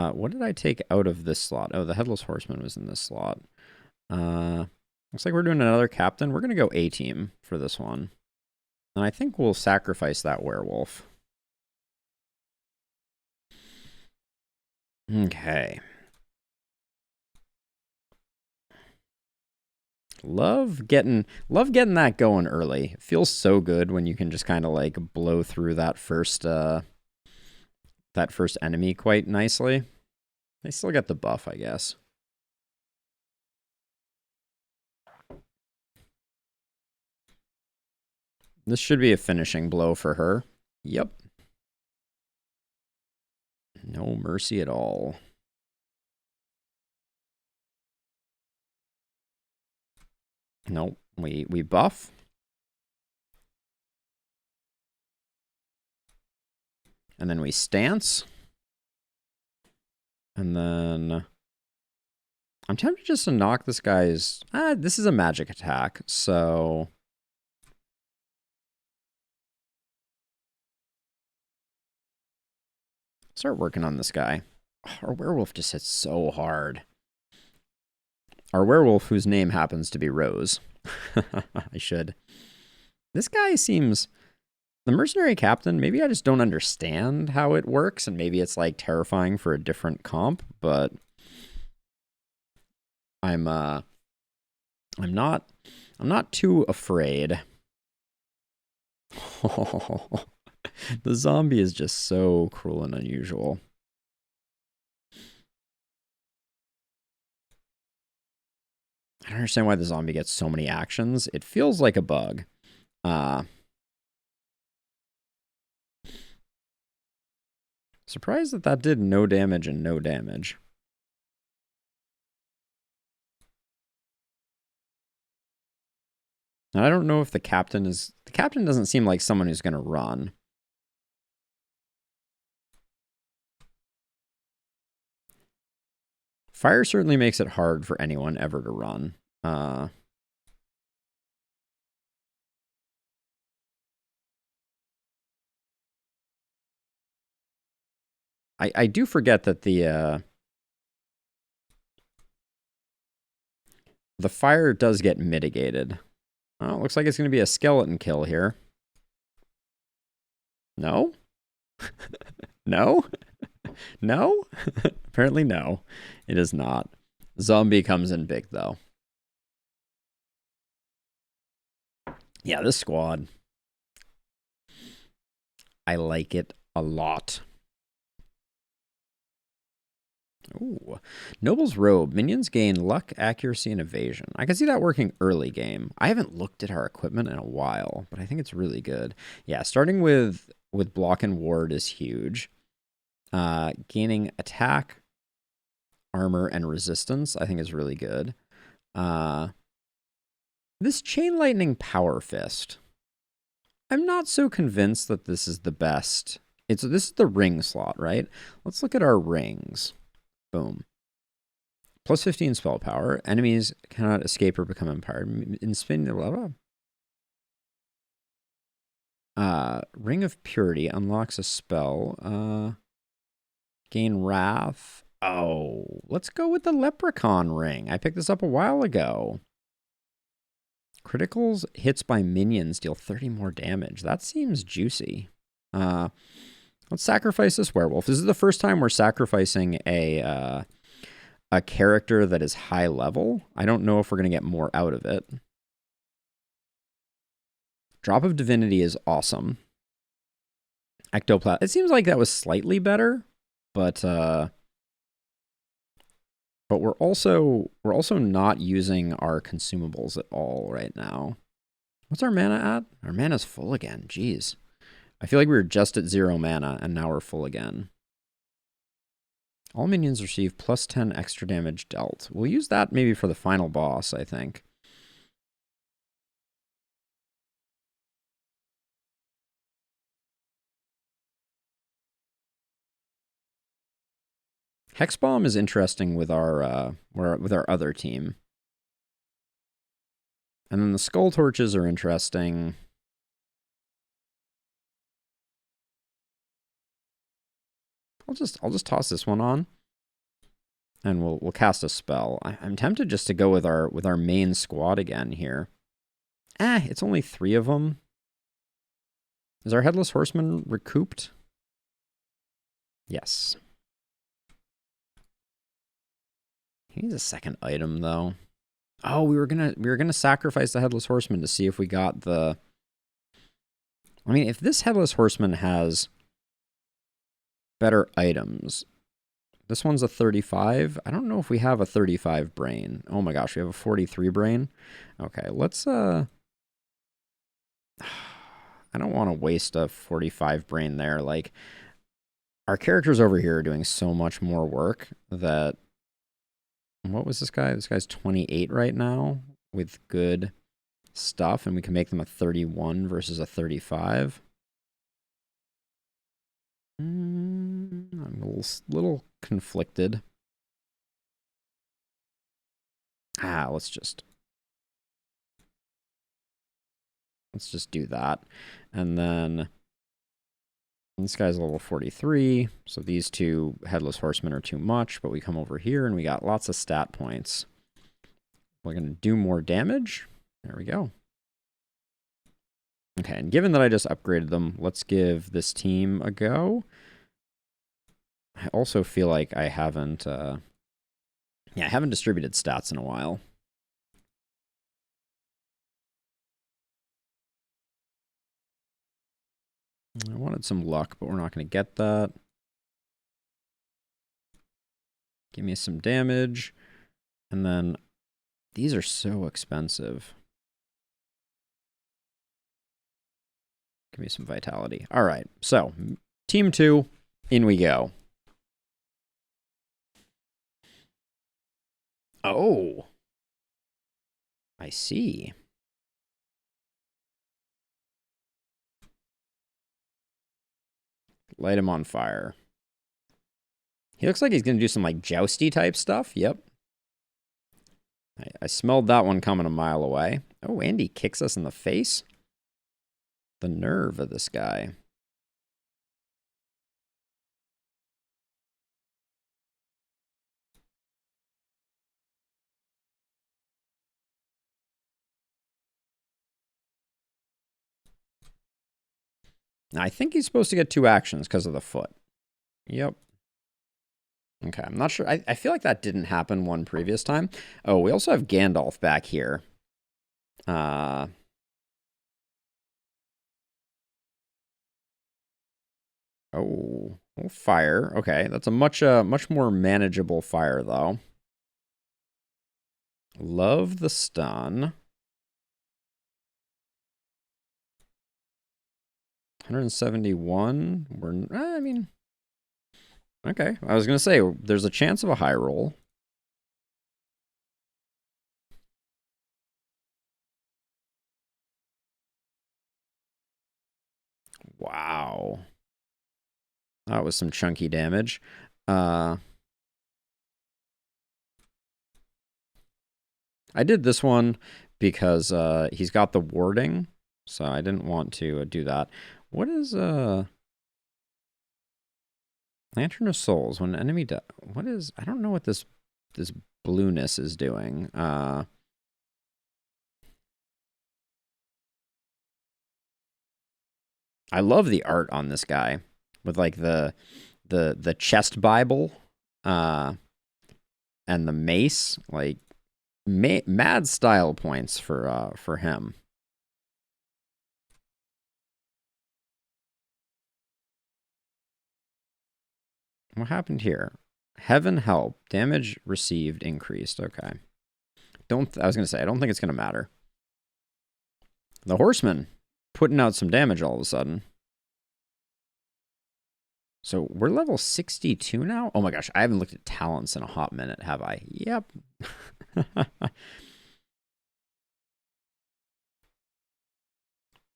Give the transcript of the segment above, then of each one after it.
What did I take out of this slot? Oh, the Headless Horseman was in this slot. Looks like we're doing another captain. We're going to go A-team for this one. And I think we'll sacrifice that werewolf. Okay. Love getting that going early. It feels so good when you can just kind of like blow through that first enemy quite nicely. They still get the buff, I guess. This should be a finishing blow for her. Yep. No mercy at all. Nope. We buff. And then we stance. And then I'm tempted just to knock this guy's... this is a magic attack, so... Start working on this guy. Our werewolf just hits so hard. Our werewolf, whose name happens to be Rose. I should. This guy seems... The mercenary captain, maybe I just don't understand how it works, and maybe it's like terrifying for a different comp, but I'm not too afraid. The zombie is just so cruel and unusual. I don't understand why the zombie gets so many actions. It feels like a bug. Surprised that did no damage and no damage. Now, I don't know if the captain is... The captain doesn't seem like someone who's going to run. Fire certainly makes it hard for anyone ever to run. I do forget that the fire does get mitigated. Oh, it looks like it's going to be a skeleton kill here. No? No? No? Apparently no. It is not. Zombie comes in big, though. Yeah, this squad. I like it a lot. Ooh. Noble's Robe. Minions gain luck, accuracy, and evasion. I can see that working early game. I haven't looked at our equipment in a while, but I think it's really good. Yeah, starting with block and ward is huge. Gaining attack, armor, and resistance, I think is really good. This Chain Lightning Power Fist. I'm not so convinced that this is the best. This is the ring slot, right? Let's look at our rings. Boom. Plus 15 spell power. Enemies cannot escape or become empowered. In spin, blah, blah. Ring of Purity unlocks a spell. Gain Wrath. Oh, let's go with the Leprechaun Ring. I picked this up a while ago. Criticals hits by minions deal 30 more damage. That seems juicy. Let's sacrifice this werewolf. This is the first time we're sacrificing a character that is high level. I don't know if we're going to get more out of it. Drop of Divinity is awesome. Ectoplasm. It seems like that was slightly better, but we're also not using our consumables at all right now. What's our mana at? Our mana's full again. Jeez. I feel like we were just at 0 mana, and now we're full again. All minions receive plus 10 extra damage dealt. We'll use that maybe for the final boss, I think. Hexbomb is interesting with our other team. And then the Skull Torches are interesting. I'll just toss this one on. And we'll cast a spell. I'm tempted just to go with our main squad again here. It's only 3 of them. Is our Headless Horseman recouped? Yes. He needs a second item though. Oh, we were gonna sacrifice the Headless Horseman to see if we got the. I mean, if this Headless Horseman has better items, this one's a 35. I don't know if we have a 35 brain. Oh my gosh, we have a 43 brain. Okay, let's I don't want to waste a 45 brain there. Like, our characters over here are doing so much more work that. What was this guy? This guy's 28 right now with good stuff, and we can make them a 31 versus a 35. I'm a little conflicted. Let's just do that. And then this guy's level 43, so these 2 Headless Horsemen are too much, but we come over here and we got lots of stat points. We're going to do more damage. There we go. Okay, and given that I just upgraded them, let's give this team a go. I also feel like I haven't distributed stats in a while. I wanted some luck, but we're not going to get that. Give me some damage. And then these are so expensive. Give me some vitality. All right, so team 2, in we go. Oh, I see. Light him on fire. He looks like he's going to do some like jousty type stuff. Yep. I smelled that one coming a mile away. Oh, Andy kicks us in the face. The nerve of this guy. Now, I think he's supposed to get 2 actions because of the foot. Yep. Okay, I'm not sure. I feel like that didn't happen one previous time. Oh, we also have Gandalf back here. Oh, fire. Okay, that's a much more manageable fire, though. Love the stun. 171. I mean, okay. I was going to say, there's a chance of a high roll. Wow. That was some chunky damage. I did this one because he's got the warding, so I didn't want to do that. What is Lantern of Souls? When an enemy what is? I don't know what this blueness is doing. I love the art on this guy with like the chest Bible, and the mace. Like mad style points for him. What happened here? Heaven help. Damage received increased. Okay. I was going to say, I don't think it's going to matter. The Horseman putting out some damage all of a sudden. So we're level 62 now? Oh my gosh, I haven't looked at talents in a hot minute, have I? Yep.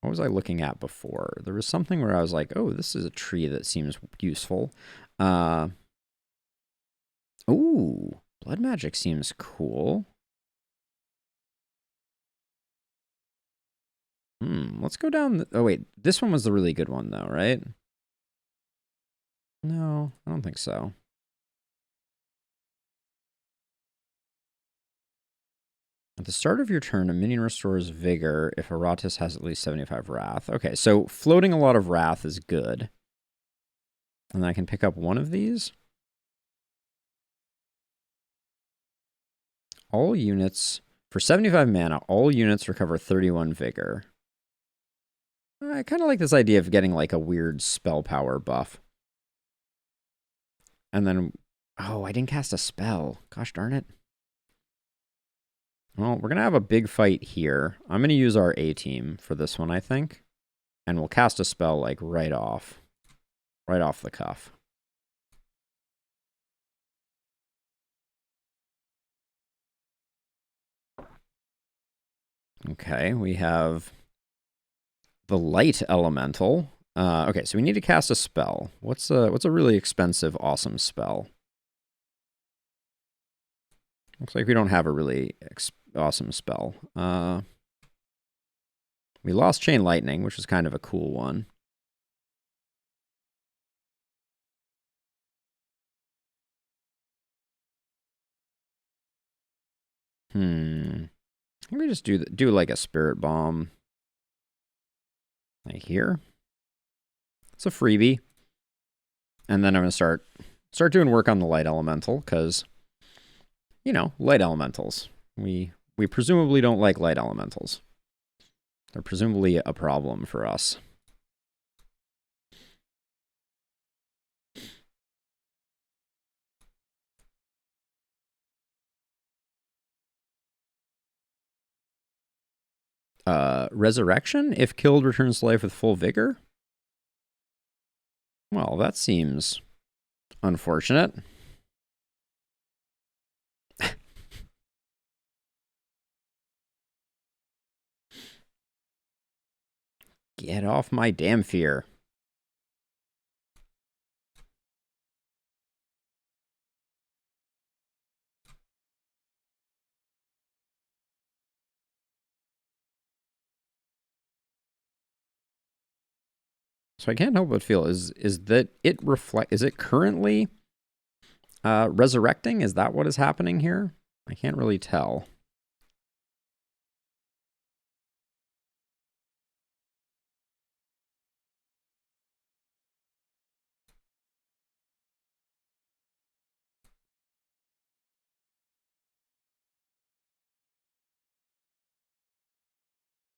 What was I looking at before? There was something where I was like, oh, this is a tree that seems useful. Ooh, blood magic seems cool. Let's go down. Oh, wait. This one was the really good one, though, right? No, I don't think so. At the start of your turn, a minion restores vigor if Iratus has at least 75 wrath. Okay, so floating a lot of wrath is good. And I can pick up one of these. All units, for 75 mana, all units recover 31 vigor. I kind of like this idea of getting like a weird spell power buff. And then, oh, I didn't cast a spell. Gosh darn it. Well, we're going to have a big fight here. I'm going to use our A-team for this one, I think. And we'll cast a spell, like, right off. Right off the cuff. Okay, we have the Light Elemental. Okay, so we need to cast a spell. What's a really expensive, awesome spell? Looks like we don't have a really awesome spell. We lost Chain Lightning, which was kind of a cool one. Maybe just do like a Spirit Bomb. Like here. It's a freebie. And then I'm going to start doing work on the Light Elemental, because, you know, Light Elementals. We presumably don't like Light Elementals. They're presumably a problem for us. Resurrection? If killed, returns to life with full vigor? Well, that seems unfortunate. Get off my damn fear. So I can't help but feel is that is it currently resurrecting? Is that what is happening here? I can't really tell.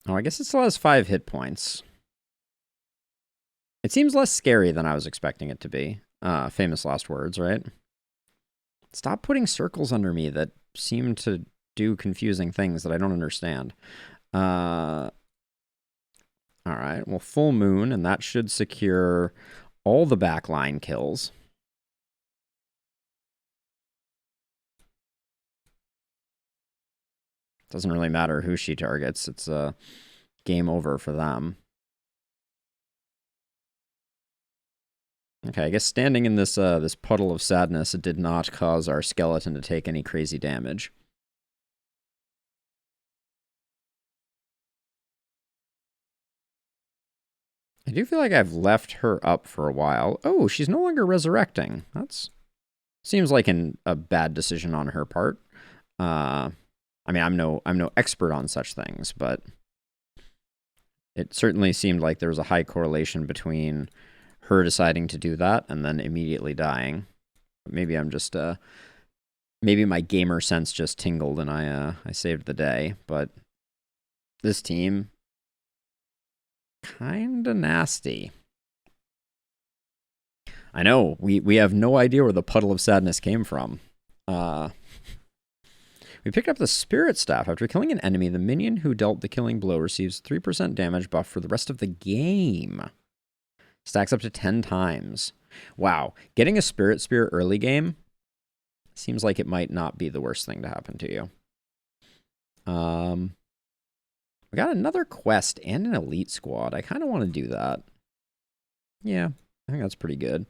Oh, I guess it still has 5 hit points. It seems less scary than I was expecting it to be. Famous last words, right? Stop putting circles under me that seem to do confusing things that I don't understand. All right, well, full moon, and that should secure all the backline kills. Doesn't really matter who she targets. It's a game over for them. Okay, I guess standing in this this puddle of sadness, it did not cause our skeleton to take any crazy damage. I do feel like I've left her up for a while. Oh, she's no longer resurrecting. That's seems like a bad decision on her part. I mean, I'm no expert on such things, but it certainly seemed like there was a high correlation between her deciding to do that and then immediately dying. Maybe I'm just maybe my gamer sense just tingled and I saved the day, but this team kinda nasty. I know, we have no idea where the puddle of sadness came from. We picked up the Spirit Staff. After killing an enemy, the minion who dealt the killing blow receives 3% damage buff for the rest of the game. Stacks up to 10 times. Wow. Getting a Spirit Spear early game seems like it might not be the worst thing to happen to you. We got another quest and an elite squad. I kind of want to do that. Yeah, I think that's pretty good.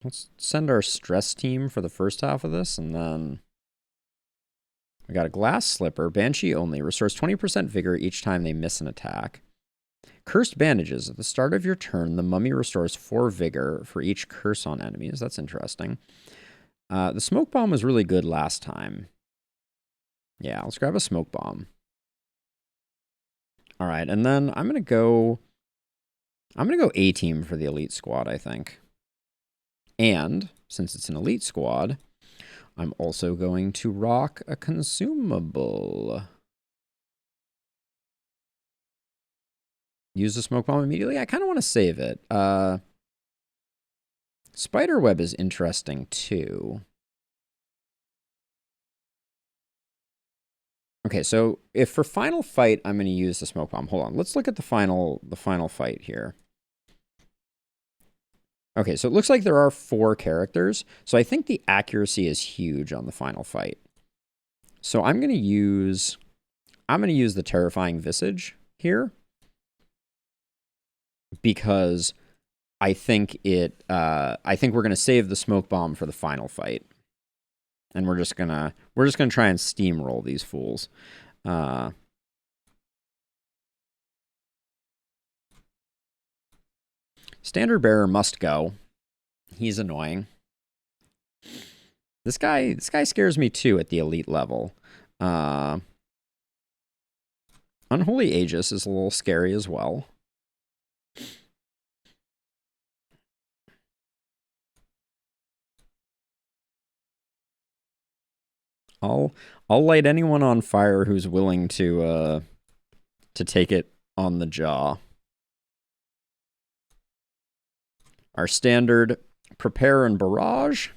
Let's send our stress team for the first half of this, and then we got a glass slipper. Banshee only. Restores 20% vigor each time they miss an attack. Cursed bandages. At the start of your turn, the mummy restores 4 vigor for each curse on enemies. That's interesting. The smoke bomb was really good last time. Yeah, let's grab a smoke bomb. All right, and then I'm gonna go A team for the elite squad, I think. And since it's an elite squad, I'm also going to rock a consumable. Use the smoke bomb immediately. I kind of want to save it. Spiderweb is interesting too. Okay, so if for final fight, I'm going to use the smoke bomb. Hold on, let's look at the final fight here. Okay, so it looks like there are 4 characters. So I think the accuracy is huge on the final fight. So I'm going to use the Terrifying Visage here because I think we're going to save the smoke bomb for the final fight. And we're just gonna try and steamroll these fools. Standard Bearer must go. He's annoying. This guy scares me too at the elite level. Unholy Aegis is a little scary as well. I'll light anyone on fire who's willing to take it on the jaw. Our standard prepare and barrage.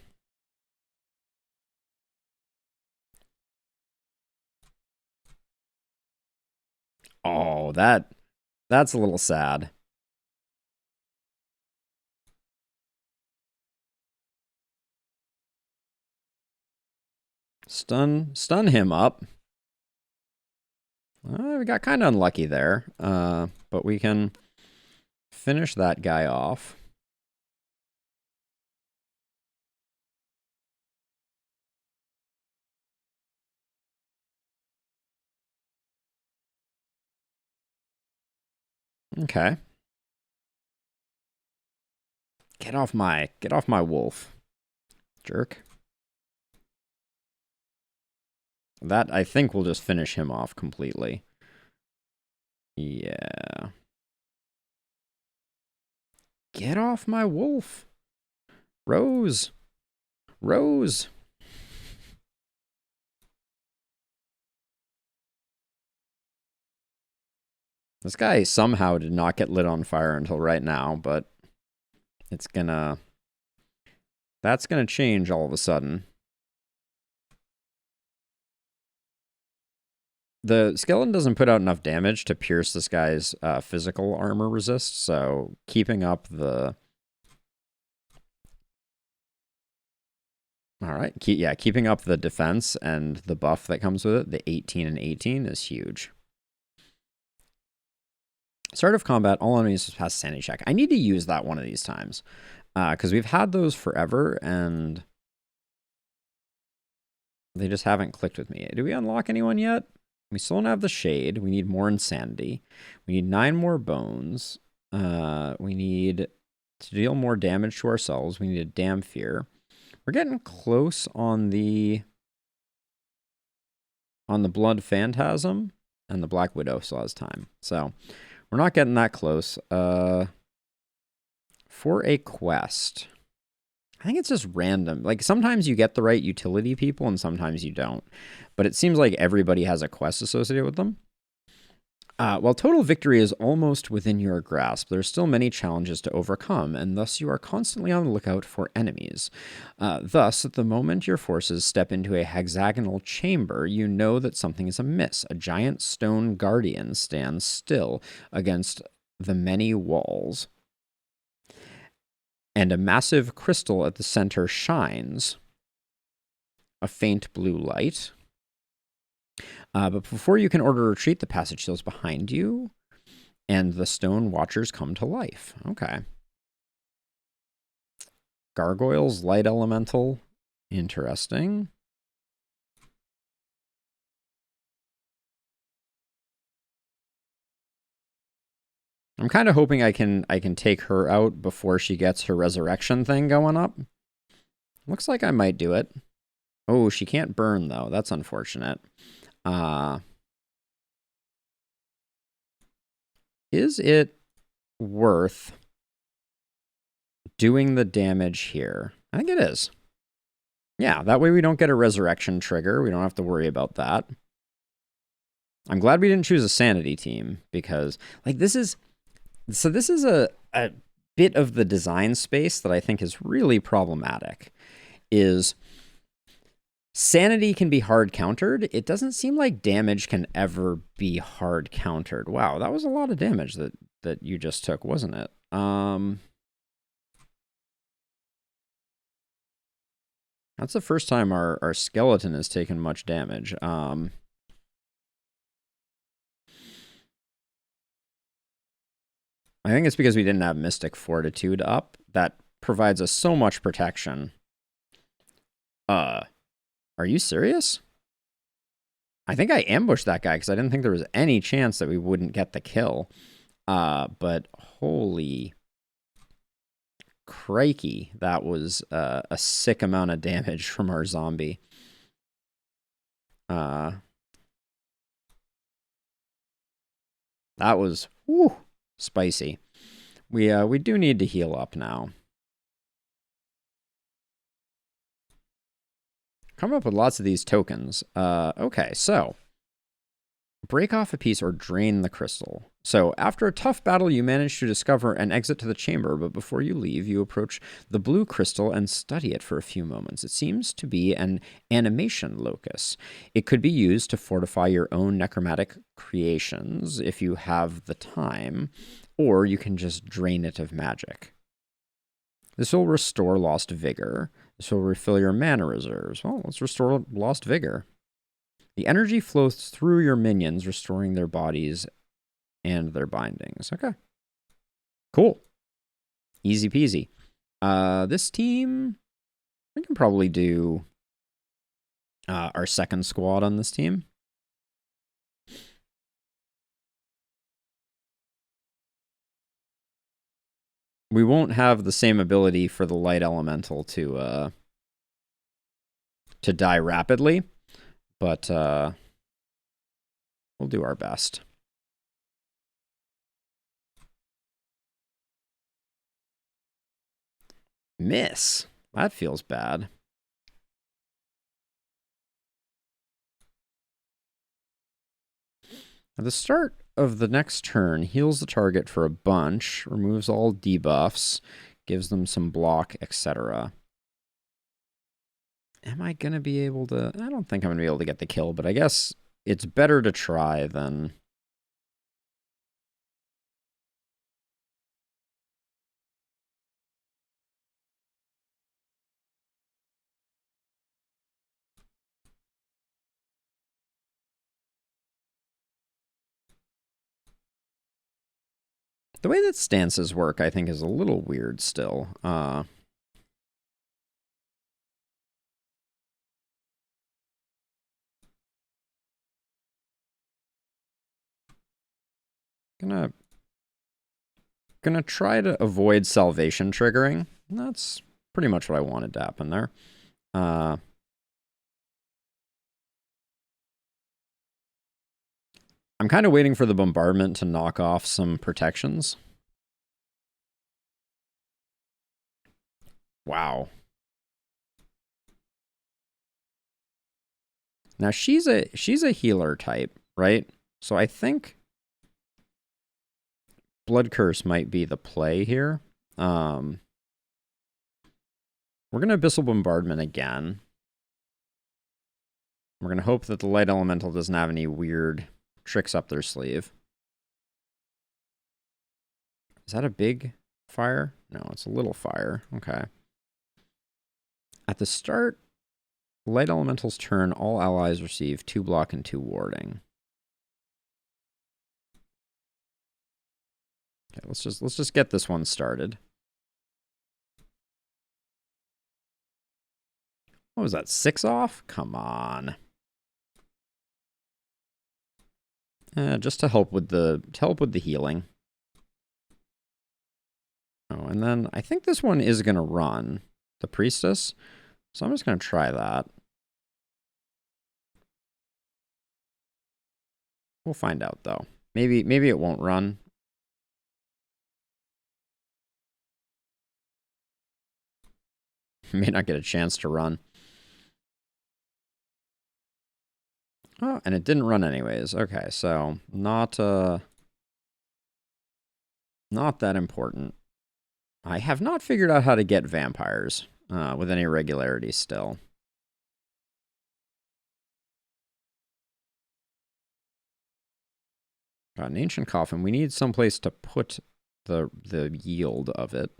Oh, that's a little sad. Stun him up. We got kind of unlucky there, but we can finish that guy off. Okay. Get off my wolf, jerk. That, I think, will just finish him off completely. Yeah. Get off my wolf. Rose. Rose. This guy somehow did not get lit on fire until right now, but it's gonna... That's gonna change all of a sudden. The skeleton doesn't put out enough damage to pierce this guy's physical armor resist, so keeping up the... All right, keeping up the defense and the buff that comes with it, the 18 and 18 is huge. Start of combat, all enemies pass sanity check. I need to use that one of these times, because we've had those forever, and they just haven't clicked with me. Do we unlock anyone yet? We still don't have the shade. We need more insanity. We need 9 more bones. We need to deal more damage to ourselves. We need a damn fear. We're getting close on the blood phantasm, and the Black Widow still has time. So we're not getting that close. For a quest, I think it's just random. Like, sometimes you get the right utility people and sometimes you don't. But it seems like everybody has a quest associated with them. While total victory is almost within your grasp, there are still many challenges to overcome, and thus you are constantly on the lookout for enemies. Thus, at the moment your forces step into a hexagonal chamber, you know that something is amiss. A giant stone guardian stands still against the many walls, and a massive crystal at the center shines a faint blue light. But before you can order retreat, the passage seals behind you, and the stone watchers come to life. Okay. Gargoyles, light elemental. Interesting. I'm kind of hoping I can take her out before she gets her resurrection thing going up. Looks like I might do it. Oh, she can't burn, though. That's unfortunate. Is it worth doing the damage here? I think it is. Yeah, that way we don't get a resurrection trigger. We don't have to worry about that. I'm glad we didn't choose a sanity team because, like, this is a bit of the design space that I think is really problematic. Is sanity can be hard countered. It doesn't seem like damage can ever be hard countered. Wow, that was a lot of damage that you just took, wasn't it? That's the first time our skeleton has taken much damage. I think it's because we didn't have Mystic Fortitude up. That provides us so much protection. Are you serious? I think I ambushed that guy because I didn't think there was any chance that we wouldn't get the kill. But holy crikey, that was a sick amount of damage from our zombie. That was spicy. We do need to heal up now. Come up with lots of these tokens. Okay, so break off a piece or drain the crystal. So after a tough battle, you manage to discover an exit to the chamber, but before you leave, you approach the blue crystal and study it for a few moments. It seems to be an animation locus. It could be used to fortify your own necromantic creations if you have the time, or you can just drain it of magic. This will restore lost vigor. This will refill your mana reserves. Well, let's restore lost vigor. The energy flows through your minions, restoring their bodies and their bindings. Okay. Cool. Easy peasy. This team, we can probably do our second squad on this team. We won't have the same ability for the light elemental to die rapidly, but we'll do our best. Miss. That feels bad. At the start of the next turn, heals the target for a bunch, removes all debuffs, gives them some block, etc. Am I going to be able to... I don't think I'm going to be able to get the kill, but I guess it's better to try than... The way that stances work, I think, is a little weird still. Gonna try to avoid salvation triggering. That's pretty much what I wanted to happen there. I'm kind of waiting for the bombardment to knock off some protections. Wow. Now she's a healer type, right? So I think Blood Curse might be the play here. We're gonna Abyssal Bombardment again. We're gonna hope that the Light Elemental doesn't have any weird tricks up their sleeve. Is that a big fire? No, it's a little fire. Okay. At the start, Light Elemental's turn, all allies receive 2 block and 2 warding. Okay, let's just get this one started. What was that? 6 off? Come on. Just to help with the healing. Oh, and then I think this one is gonna run the priestess. So I'm just going to try that. We'll find out, though. Maybe it won't run. May not get a chance to run. Oh, and it didn't run anyways. Okay, so not that important. I have not figured out how to get vampires with any regularity still. Got an ancient coffin. We need someplace to put the yield of it.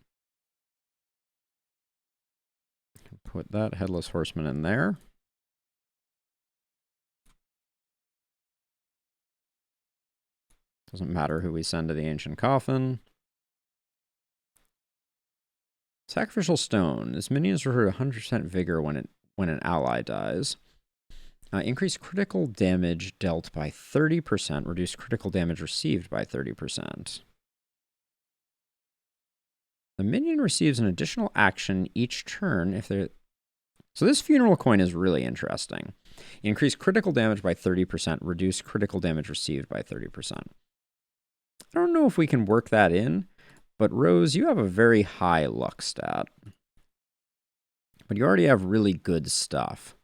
Put that headless horseman in there. Doesn't matter who we send to the ancient coffin. Sacrificial stone. This minions recruit 100% vigor when an ally dies. Increase critical damage dealt by 30%. Reduce critical damage received by 30%. The minion receives an additional action each turn if they're... So this funeral coin is really interesting. Increase critical damage by 30%. Reduce critical damage received by 30%. I don't know if we can work that in, but Rose, you have a very high luck stat. But you already have really good stuff.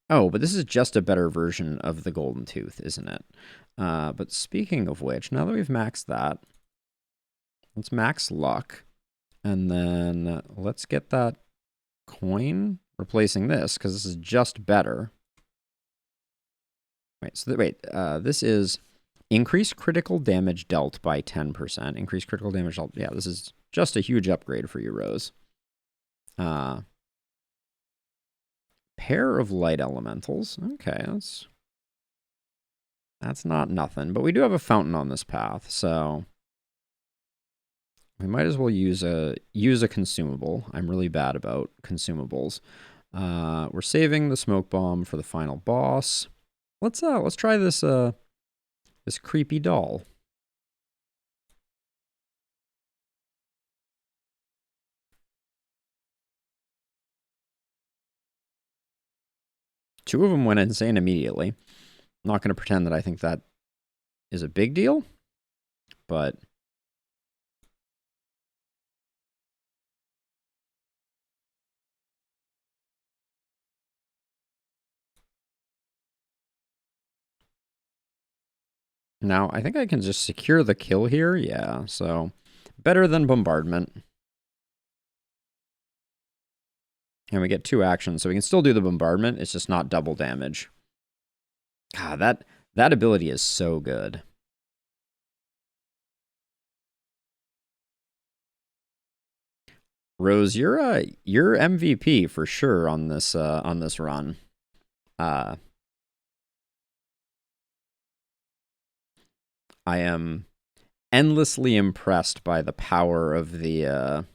Oh, but this is just a better version of the Golden Tooth, isn't it? But speaking of which, now that we've maxed that, let's max luck. And then let's get that coin replacing this, because this is just better. This is increase critical damage dealt by 10%. Increase critical damage dealt. Yeah, this is just a huge upgrade for you, Rose. Pair of light elementals. Okay, that's not nothing. But we do have a fountain on this path, so we might as well use a consumable. I'm really bad about consumables. We're saving the smoke bomb for the final boss. Let's try this this creepy doll. Two of them went insane immediately. I'm not going to pretend that I think that is a big deal, but now I think I can just secure the kill here. Yeah, so better than bombardment. And we get 2 actions, so we can still do the bombardment. It's just not double damage. God, that ability is so good. Rose, you're MVP for sure on this run. I am endlessly impressed by the power of the oh,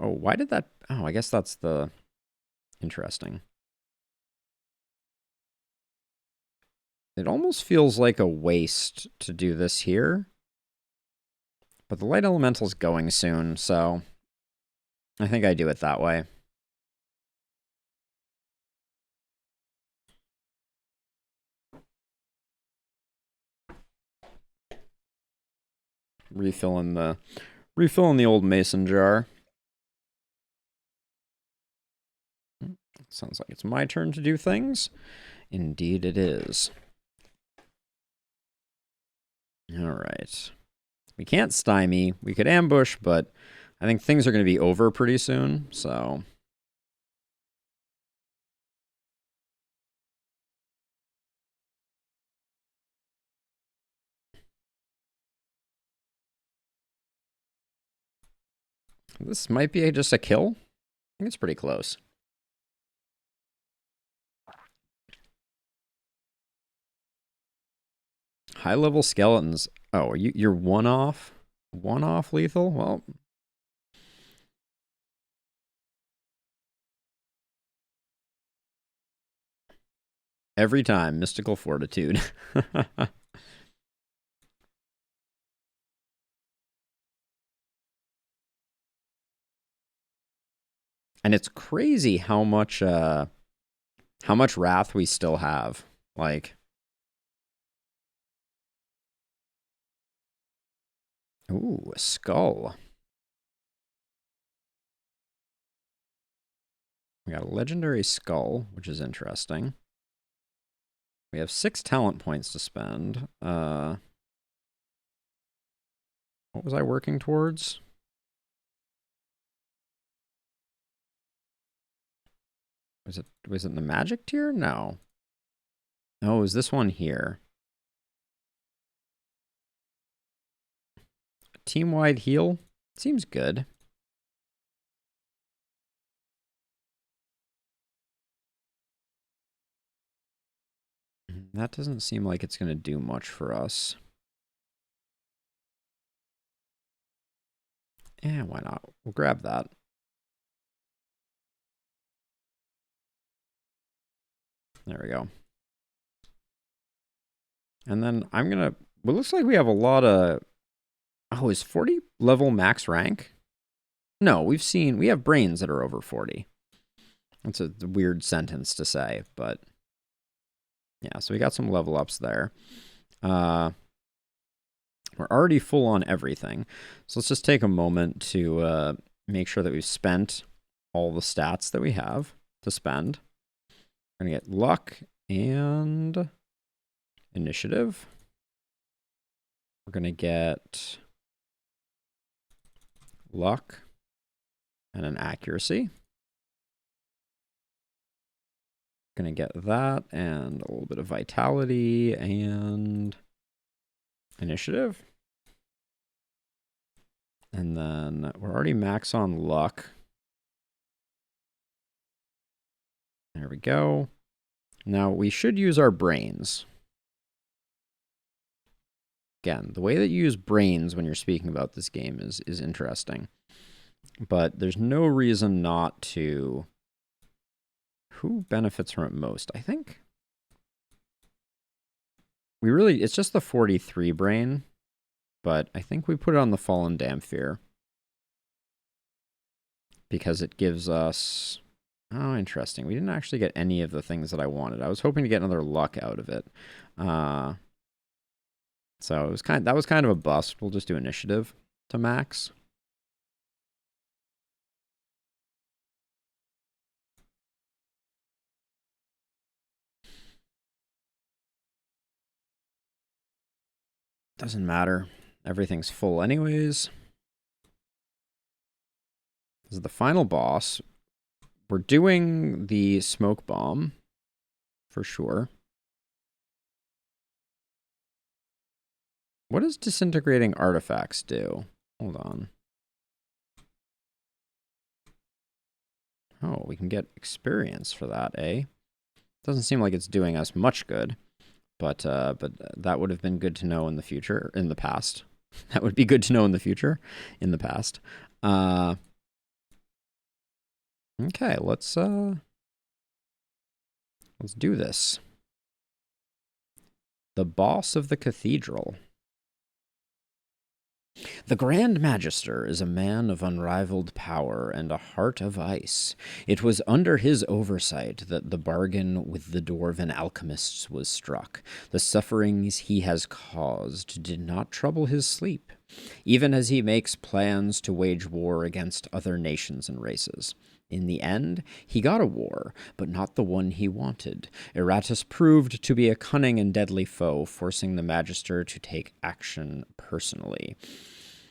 why did that... Oh, I guess that's the... Interesting. It almost feels like a waste to do this here. But the light elemental's going soon, so I think I do it that way. Refilling the old mason jar. Sounds like it's my turn to do things. Indeed it is. All right. We can't stymie. We could ambush, but I think things are going to be over pretty soon, so... This might be just a kill. I think it's pretty close. High-level skeletons. Oh, you're one-off? One-off lethal? Well... Every time, mystical fortitude. And it's crazy how much wrath we still have. Like, ooh, a skull. We got a legendary skull, which is interesting. We have 6 talent points to spend. What was I working towards? Was it in the magic tier? No. Oh, is this one here? Team-wide heal? Seems good. That doesn't seem like it's going to do much for us. Yeah, why not? We'll grab that. There we go. And then I'm going to... Well, it looks like we have a lot of... Oh, is 40 level max rank? No, we have brains that are over 40. That's a weird sentence to say, but... Yeah, so we got some level ups there. We're already full on everything. So let's just take a moment to make sure that we've spent all the stats that we have to spend. We're going to get luck and initiative. We're going to get luck and an accuracy. Going to get that and a little bit of vitality and initiative. And then we're already max on luck. There we go. Now we should use our brains. Again, the way that you use brains when you're speaking about this game is interesting. But there's no reason not to. Who benefits from it most? I think it's just the 43 brain, but I think we put it on the Fallen Damphir because it gives us... Oh, interesting. We didn't actually get any of the things that I wanted. I was hoping to get another luck out of it. So it was that was kind of a bust. We'll just do initiative to max. Doesn't matter. Everything's full anyways. This is the final boss. We're doing the smoke bomb for sure. What does disintegrating artifacts do? Hold on. Oh, we can get experience for that, eh? Doesn't seem like it's doing us much good, but that would have been good to know in the future, in the past. That would be good to know in the future, in the past. Okay, let's do this. The boss of the cathedral. The Grand Magister is a man of unrivaled power and a heart of ice. It was under his oversight that the bargain with the dwarven alchemists was struck. The sufferings he has caused did not trouble his sleep, even as he makes plans to wage war against other nations and races. In the end, he got a war, but not the one he wanted. Iratus proved to be a cunning and deadly foe, forcing the Magister to take action personally.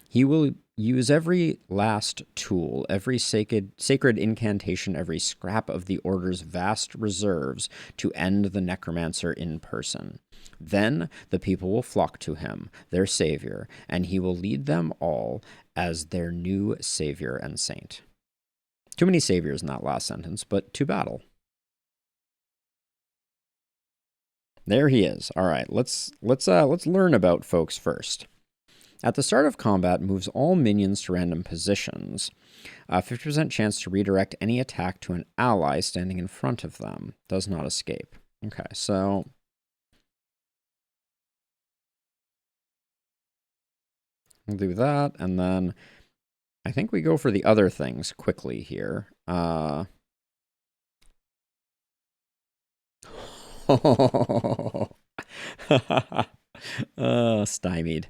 He will use every last tool, every sacred incantation, every scrap of the Order's vast reserves to end the necromancer in person. Then the people will flock to him, their savior, and he will lead them all as their new savior and saint. Too many saviors in that last sentence, but to battle. There he is. All right, let's learn about folks first. At the start of combat, moves all minions to random positions. 50% chance to redirect any attack to an ally standing in front of them. Does not escape. Okay, so... we'll do that, and then I think we go for the other things quickly here. Stymied.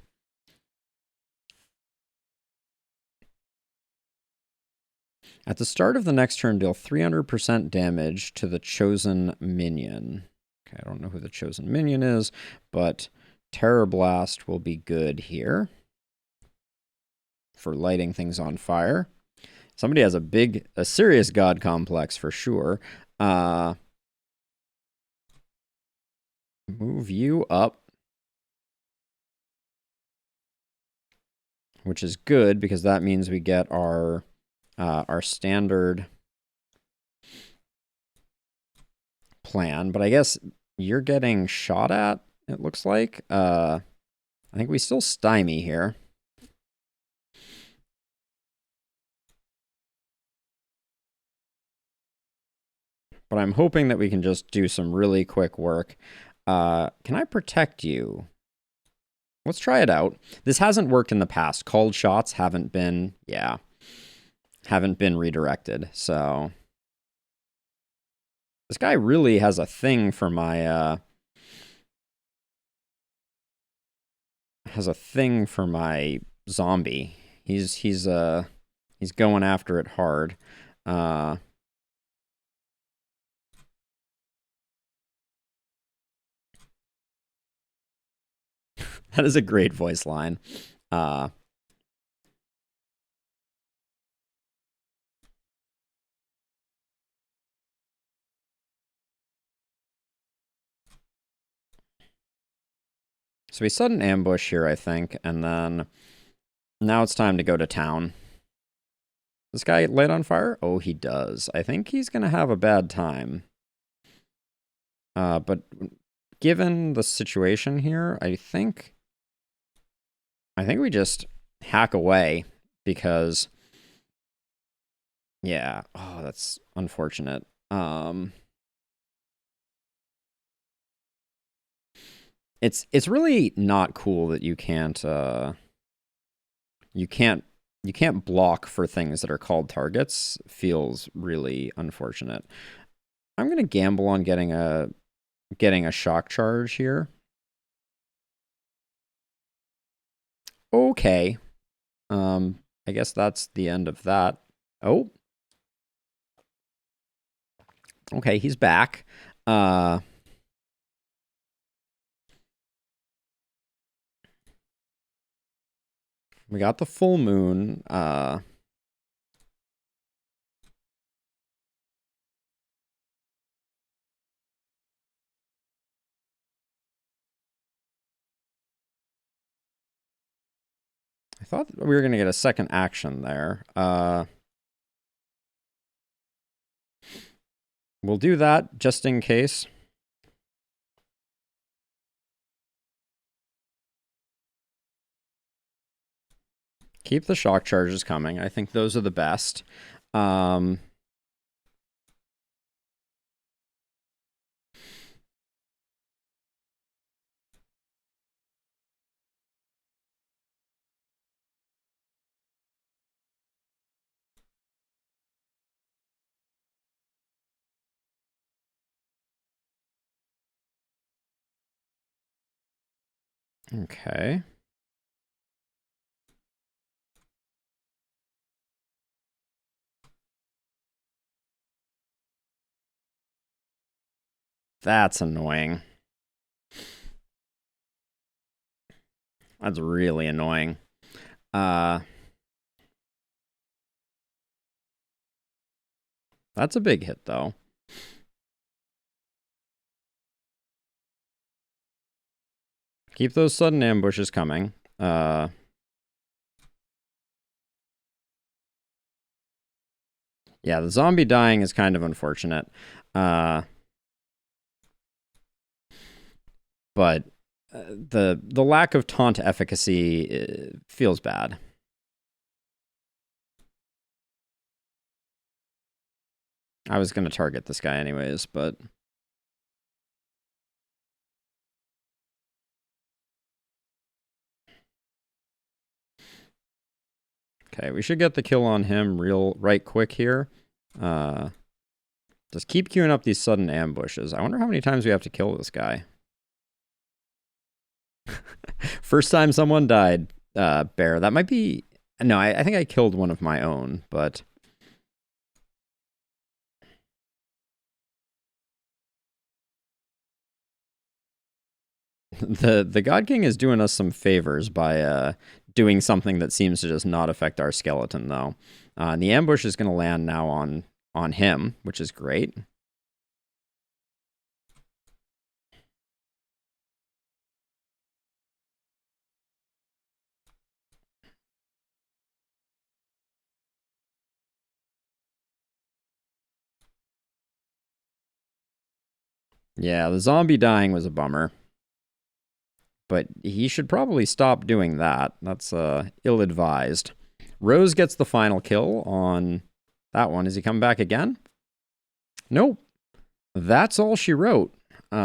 At the start of the next turn, deal 300% damage to the chosen minion. Okay, I don't know who the chosen minion is, but Terror Blast will be good here for lighting things on fire. Somebody has a serious god complex for sure. Move you up, which is good because that means we get our standard plan. But I guess you're getting shot at, it looks like. I think we still stymie here. But I'm hoping that we can just do some really quick work. Can I protect you? Let's try it out. This hasn't worked in the past. Called shots haven't been redirected. So this guy really has a thing for my zombie. He's going after it hard. That is a great voice line. So we set an ambush here, I think, and then now it's time to go to town. This guy light on fire? Oh, he does. I think he's going to have a bad time. But given the situation here, I think we just hack away because, yeah. Oh, that's unfortunate. It's really not cool that you can't block for things that are called targets. Feels really unfortunate. I'm gonna gamble on getting a shock charge here. Okay. I guess that's the end of that. Oh. Okay, he's back. We got the full moon. I thought we were going to get a second action there. We'll do that just in case. Keep the shock charges coming. I think those are the best. Okay. That's annoying. That's really annoying. That's a big hit, though. Keep those sudden ambushes coming. Yeah, the zombie dying is kind of unfortunate. But the lack of taunt efficacy feels bad. I was going to target this guy anyways, but... Okay, we should get the kill on him right quick here. Just keep queuing up these sudden ambushes. I wonder how many times we have to kill this guy. First time someone died, Bear. That might be... No, I think I killed one of my own, but... The God King is doing us some favors by doing something that seems to just not affect our skeleton, though. And the ambush is going to land now on him, which is great. Yeah, the zombie dying was a bummer. But he should probably stop doing that. That's ill-advised. Rose gets the final kill on that one. Is he coming back again? Nope. That's all she wrote. We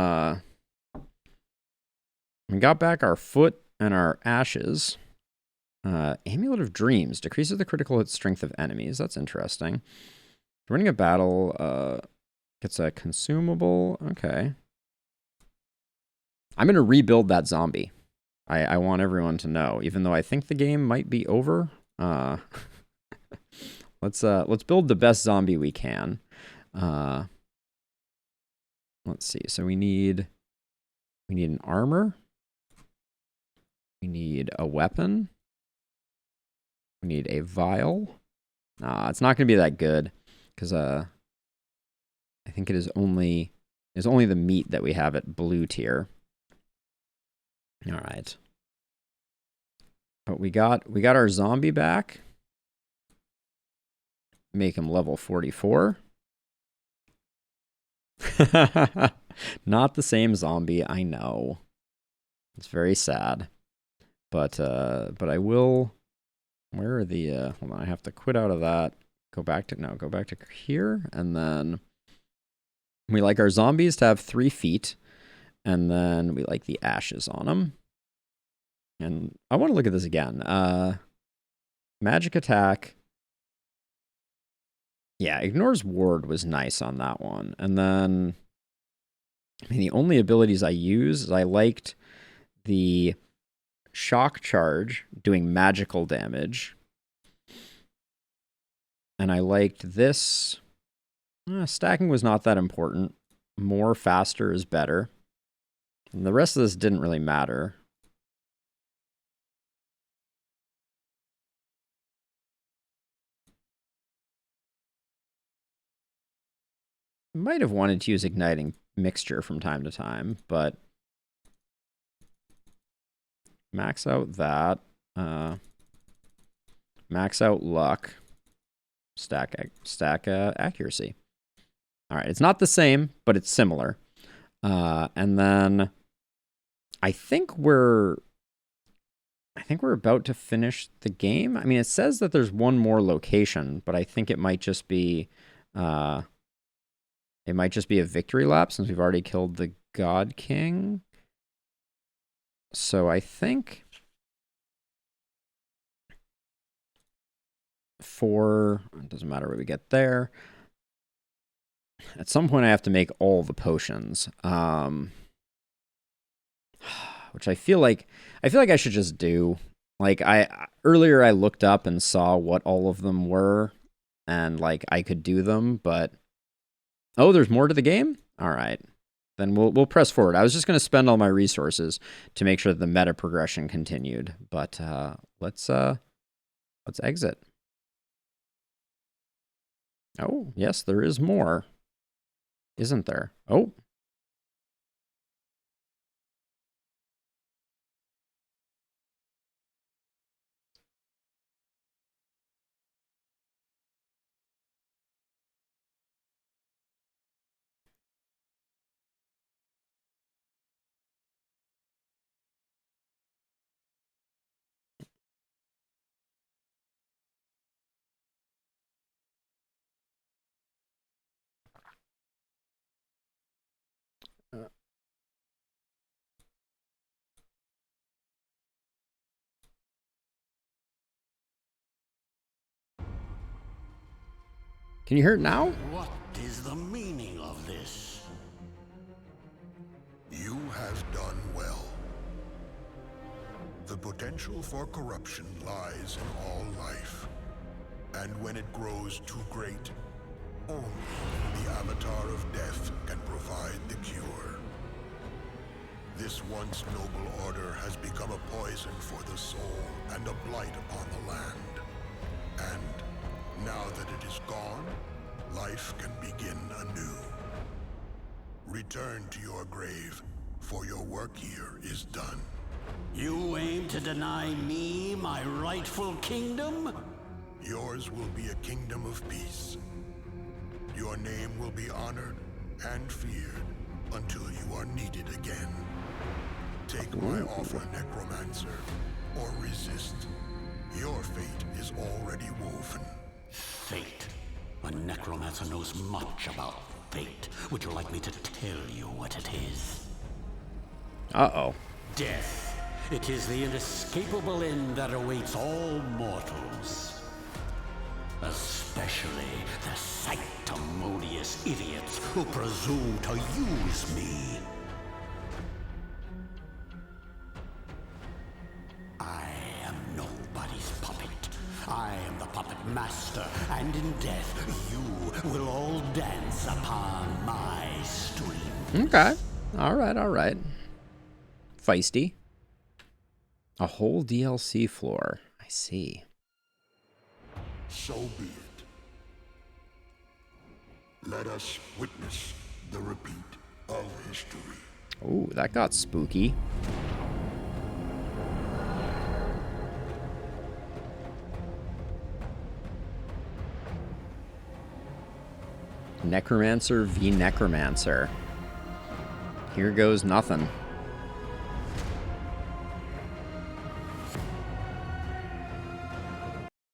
got back our foot and our ashes. Amulet of Dreams. Decreases the critical hit strength of enemies. That's interesting. Winning a battle gets a consumable. Okay. I'm going to rebuild that zombie. I want everyone to know, even though I think the game might be over. Let's build the best zombie we can. Let's see. So we need an armor. We need a weapon. We need a vial. It's not going to be that good because I think it is only the meat that we have at blue tier. All right. But we got our zombie back. Make him level 44. Not the same zombie, I know. It's very sad. But I will... Where are the... hold on, I have to quit out of that. Go back to here. And then... We like our zombies to have 3 feet. And then we like the ashes on them. And I want to look at this again. Magic attack. Yeah, ignores ward was nice on that one. And then, I mean, the only abilities I use is I liked the shock charge doing magical damage. And I liked this. Stacking was not that important. More faster is better. And the rest of this didn't really matter. Might have wanted to use igniting mixture from time to time, but max out that. Max out luck. Stack accuracy. All right, it's not the same, but it's similar. And then I think we're about to finish the game. I mean, it says that there's one more location, but I think it might just be a victory lap since we've already killed the God King. So I think it doesn't matter what we get there. At some point I have to make all the potions. Which I feel like I should just do. Like earlier I looked up and saw what all of them were and like I could do them, but oh, there's more to the game? All right. Then we'll press forward. I was just going to spend all my resources to make sure that the meta progression continued, but let's exit. Oh, yes, there is more. Isn't there? Oh. Can you hear it now? What is the meaning of this? You have done well. The potential for corruption lies in all life. And when it grows too great, only the Avatar of Death can provide the cure. This once noble order has become a poison for the soul and a blight upon the land. And now that it is gone, life can begin anew. Return to your grave, for your work here is done. You aim to deny me my rightful kingdom? Yours will be a kingdom of peace. Your name will be honored and feared until you are needed again. Take my offer, Necromancer, or resist. Your fate is already woven. Fate. A necromancer knows much about fate. Would you like me to tell you what it is? Uh-oh. Death. It is the inescapable end that awaits all mortals. Especially the sanctimonious idiots who presume to use me. I am nobody's puppet. I am the puppet master, and in death, you will all dance upon my strings. Okay. All right, all right. Feisty. A whole DLC floor. I see. So be it. Let us witness the repeat of history. Ooh, that got spooky. Necromancer v. Necromancer. Here goes nothing.